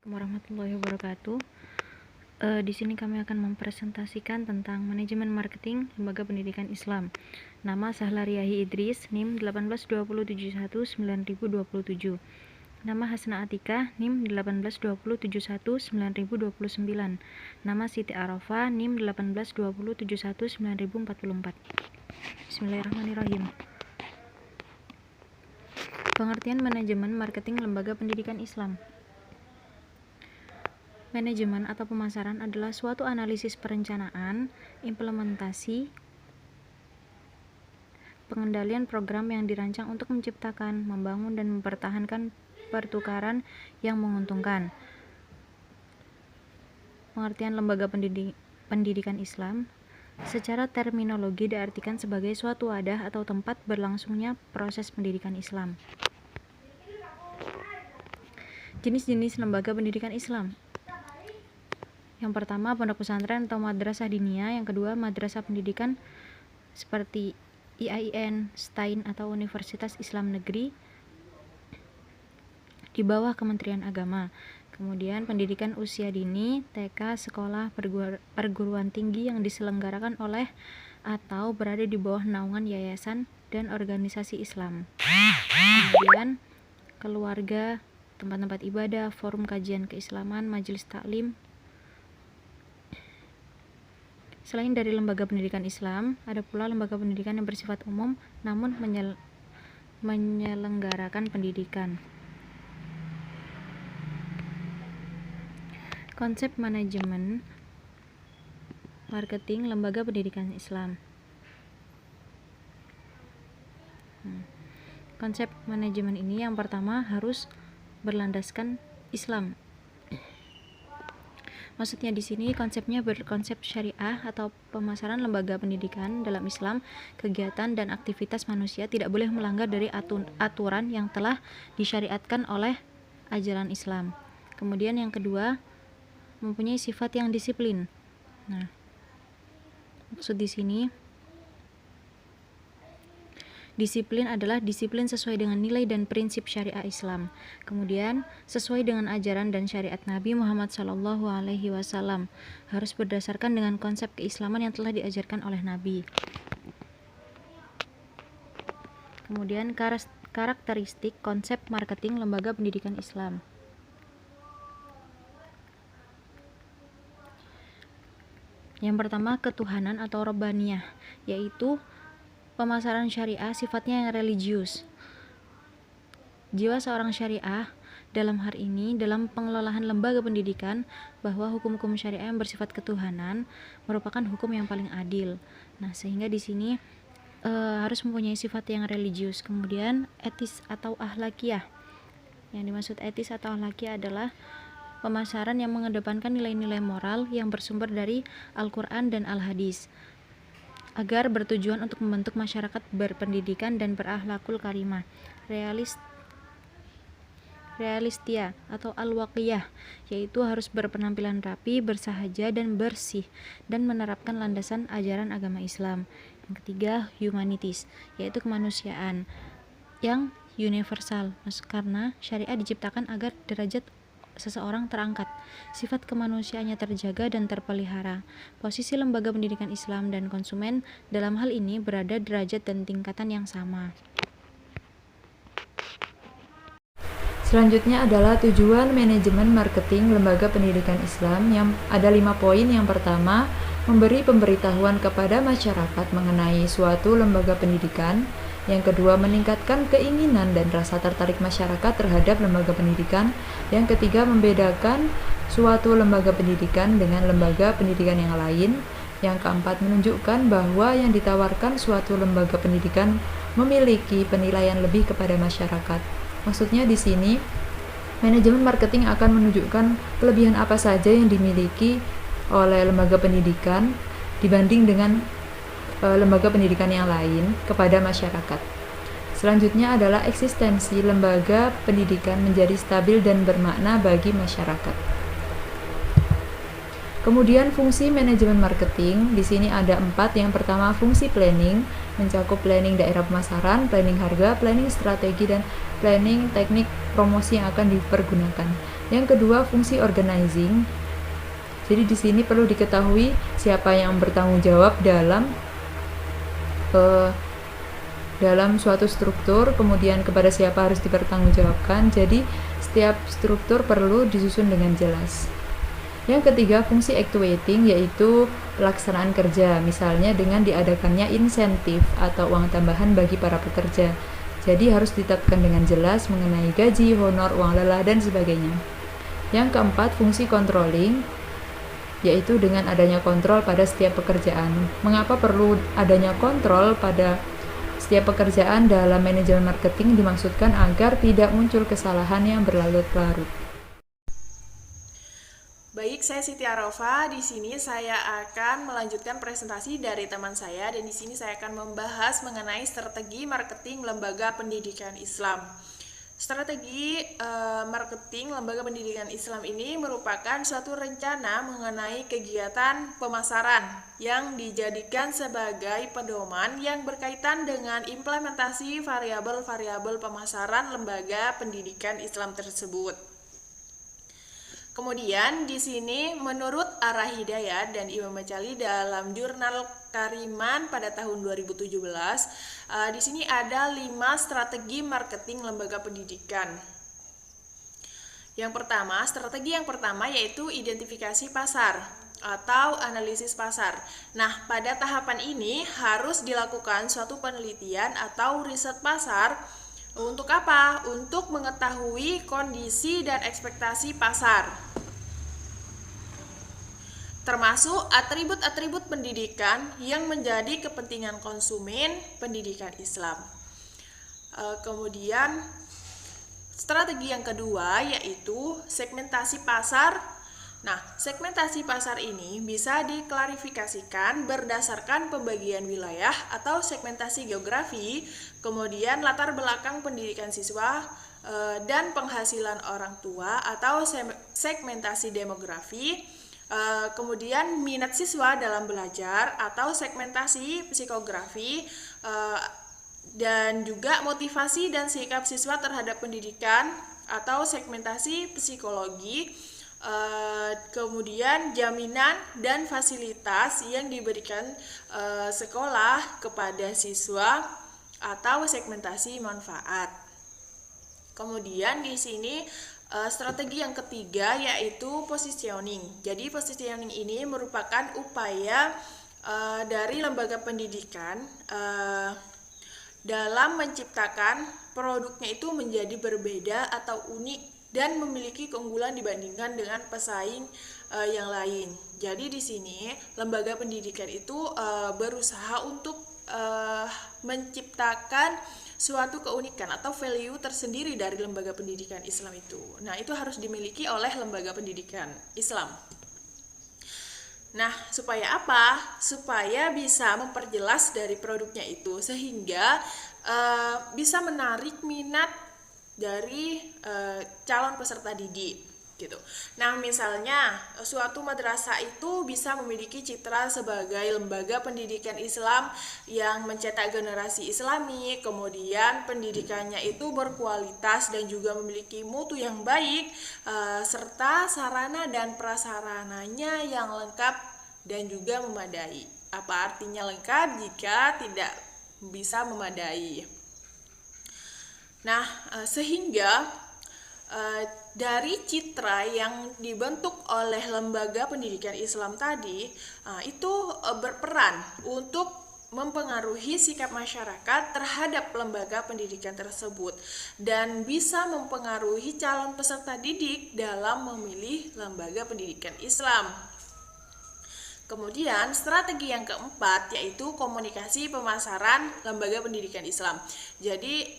Warahmatullahi wabarakatuh. Di sini kami akan mempresentasikan tentang manajemen marketing lembaga pendidikan Islam. Nama Sahlariyahi Idris, NIM 1820719.027. Nama Hasna Atika, NIM 1820719.029. Nama Siti Arafa, NIM 1820719.044. Bismillahirrahmanirrahim. Pengertian manajemen marketing lembaga pendidikan Islam. Manajemen atau pemasaran adalah suatu analisis perencanaan, implementasi, pengendalian program yang dirancang untuk menciptakan, membangun, dan mempertahankan pertukaran yang menguntungkan. Pengertian lembaga pendidikan Islam secara terminologi diartikan sebagai suatu wadah atau tempat berlangsungnya proses pendidikan Islam. Jenis-jenis lembaga pendidikan Islam. Yang pertama, pondok pesantren atau madrasah diniyah. Yang kedua, madrasah pendidikan seperti IAIN, STAIN atau Universitas Islam Negeri di bawah Kementerian Agama. Kemudian pendidikan usia dini, TK, sekolah perguruan tinggi yang diselenggarakan oleh atau berada di bawah naungan yayasan dan organisasi Islam. Kemudian keluarga, tempat-tempat ibadah, forum kajian keislaman, majelis taklim. Selain dari lembaga pendidikan Islam, ada pula lembaga pendidikan yang bersifat umum namun menyelenggarakan pendidikan. Konsep manajemen marketing lembaga pendidikan Islam. Konsep manajemen ini yang pertama harus berlandaskan Islam. Maksudnya di sini konsepnya berkonsep syariah atau pemasaran lembaga pendidikan dalam Islam. Kegiatan dan aktivitas manusia tidak boleh melanggar dari aturan yang telah disyariatkan oleh ajaran Islam. Kemudian yang kedua, mempunyai sifat yang disiplin. Nah, maksud di sini disiplin adalah disiplin sesuai dengan nilai dan prinsip syariah Islam. Kemudian sesuai dengan ajaran dan syariat Nabi Muhammad SAW, harus berdasarkan dengan konsep keislaman yang telah diajarkan oleh Nabi. Kemudian karakteristik konsep marketing lembaga pendidikan Islam. Yang pertama, ketuhanan atau robbaniyah, yaitu pemasaran syariah sifatnya yang religius. Jiwa seorang syariah dalam hal ini dalam pengelolaan lembaga pendidikan bahwa hukum-hukum syariah yang bersifat ketuhanan merupakan hukum yang paling adil. Nah, sehingga di sini harus mempunyai sifat yang religius. Kemudian etis atau akhlakiyah. Yang dimaksud etis atau akhlakiyah adalah pemasaran yang mengedepankan nilai-nilai moral yang bersumber dari Al-Quran dan Al-Hadis, agar bertujuan untuk membentuk masyarakat berpendidikan dan berakhlakul karimah. Realistia atau al-waqiyah, yaitu harus berpenampilan rapi, bersahaja, dan bersih, dan menerapkan landasan ajaran agama Islam. Yang ketiga, humanities, yaitu kemanusiaan yang universal, karena syariat diciptakan agar derajat seseorang terangkat, sifat kemanusiaannya terjaga dan terpelihara. Posisi lembaga pendidikan Islam dan konsumen dalam hal ini berada derajat dan tingkatan yang sama. Selanjutnya adalah tujuan manajemen marketing lembaga pendidikan Islam, yang ada 5 poin. Yang pertama, memberi pemberitahuan kepada masyarakat mengenai suatu lembaga pendidikan. Yang kedua, meningkatkan keinginan dan rasa tertarik masyarakat terhadap lembaga pendidikan. Yang ketiga, membedakan suatu lembaga pendidikan dengan lembaga pendidikan yang lain. Yang keempat, menunjukkan bahwa yang ditawarkan suatu lembaga pendidikan memiliki penilaian lebih kepada masyarakat. Maksudnya di sini, manajemen marketing akan menunjukkan kelebihan apa saja yang dimiliki oleh lembaga pendidikan dibanding dengan lembaga pendidikan yang lain kepada masyarakat. Selanjutnya adalah eksistensi lembaga pendidikan menjadi stabil dan bermakna bagi masyarakat. Kemudian fungsi manajemen marketing di sini ada 4. Yang pertama, fungsi planning, mencakup planning daerah pemasaran, planning harga, planning strategi, dan planning, teknik promosi yang akan dipergunakan. Yang kedua, fungsi organizing. Jadi di sini perlu diketahui siapa yang bertanggung jawab dalam suatu struktur, kemudian kepada siapa harus dipertanggungjawabkan. Jadi setiap struktur perlu disusun dengan jelas. Yang ketiga, fungsi actuating, yaitu pelaksanaan kerja, misalnya dengan diadakannya insentif atau uang tambahan bagi para pekerja. Jadi harus ditetapkan dengan jelas mengenai gaji, honor, uang lelah, dan sebagainya. Yang keempat, fungsi controlling, yaitu dengan adanya kontrol pada setiap pekerjaan. Mengapa perlu adanya kontrol pada setiap pekerjaan dalam manajemen marketing? Dimaksudkan agar tidak muncul kesalahan yang berlarut-larut. Baik, saya Siti Arofa. Di sini saya akan melanjutkan presentasi dari teman saya, dan di sini saya akan membahas mengenai strategi marketing lembaga pendidikan Islam. Strategi marketing lembaga pendidikan Islam ini merupakan suatu rencana mengenai kegiatan pemasaran yang dijadikan sebagai pedoman yang berkaitan dengan implementasi variabel-variabel pemasaran lembaga pendidikan Islam tersebut. Kemudian di sini menurut Arah Hidayat dan Imam Macali dalam jurnal Kariman pada tahun 2017, di sini ada 5 strategi marketing lembaga pendidikan. Strategi yang pertama yaitu identifikasi pasar atau analisis pasar. Nah, pada tahapan ini harus dilakukan suatu penelitian atau riset pasar. Untuk apa? Untuk mengetahui kondisi dan ekspektasi pasar, termasuk atribut-atribut pendidikan yang menjadi kepentingan konsumen pendidikan Islam. Kemudian strategi yang kedua yaitu segmentasi pasar. Nah, segmentasi pasar ini bisa diklarifikasikan berdasarkan pembagian wilayah atau segmentasi geografi, kemudian latar belakang pendidikan siswa dan penghasilan orang tua atau segmentasi demografi, kemudian minat siswa dalam belajar atau segmentasi psikografi, dan juga motivasi dan sikap siswa terhadap pendidikan atau segmentasi psikologi. Kemudian jaminan dan fasilitas yang diberikan sekolah kepada siswa atau segmentasi manfaat. Kemudian di sini strategi yang ketiga yaitu positioning. Jadi positioning ini merupakan upaya dari lembaga pendidikan dalam menciptakan produknya itu menjadi berbeda atau unik dan memiliki keunggulan dibandingkan dengan pesaing yang lain. Jadi di sini lembaga pendidikan itu berusaha untuk menciptakan suatu keunikan atau value tersendiri dari lembaga pendidikan Islam itu. Nah, itu harus dimiliki oleh lembaga pendidikan Islam. Nah, supaya apa? Supaya bisa memperjelas dari produknya itu sehingga bisa menarik minat dari calon peserta didik gitu. Nah, misalnya suatu madrasah itu bisa memiliki citra sebagai lembaga pendidikan Islam yang mencetak generasi Islami, kemudian pendidikannya itu berkualitas dan juga memiliki mutu yang baik, serta sarana dan prasarananya yang lengkap dan juga memadai. Apa artinya lengkap jika tidak bisa memadai? Nah, sehingga dari citra yang dibentuk oleh lembaga pendidikan Islam tadi itu berperan untuk mempengaruhi sikap masyarakat terhadap lembaga pendidikan tersebut dan bisa mempengaruhi calon peserta didik dalam memilih lembaga pendidikan Islam. Kemudian strategi yang keempat yaitu komunikasi pemasaran lembaga pendidikan Islam. Jadi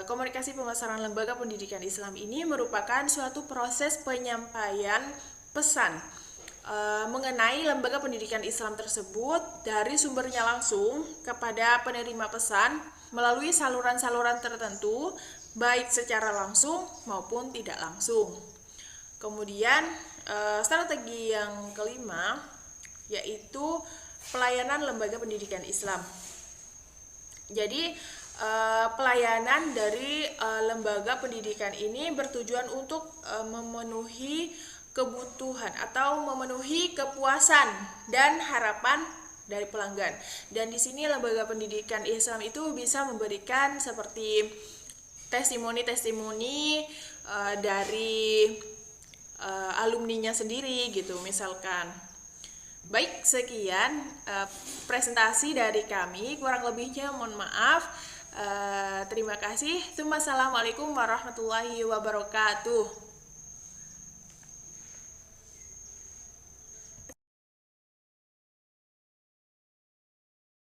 komunikasi pemasaran lembaga pendidikan Islam ini merupakan suatu proses penyampaian pesan mengenai lembaga pendidikan Islam tersebut dari sumbernya langsung kepada penerima pesan melalui saluran-saluran tertentu, baik secara langsung maupun tidak langsung. Kemudian strategi yang kelima yaitu pelayanan lembaga pendidikan Islam. Jadi pelayanan dari lembaga pendidikan ini bertujuan untuk memenuhi kebutuhan atau memenuhi kepuasan dan harapan dari pelanggan. Dan di sini lembaga pendidikan Islam itu bisa memberikan seperti testimoni-testimoni dari alumninya sendiri gitu misalkan. Baik, sekian presentasi dari kami, kurang lebihnya mohon maaf. Terima kasih. Assalamualaikum warahmatullahi wabarakatuh.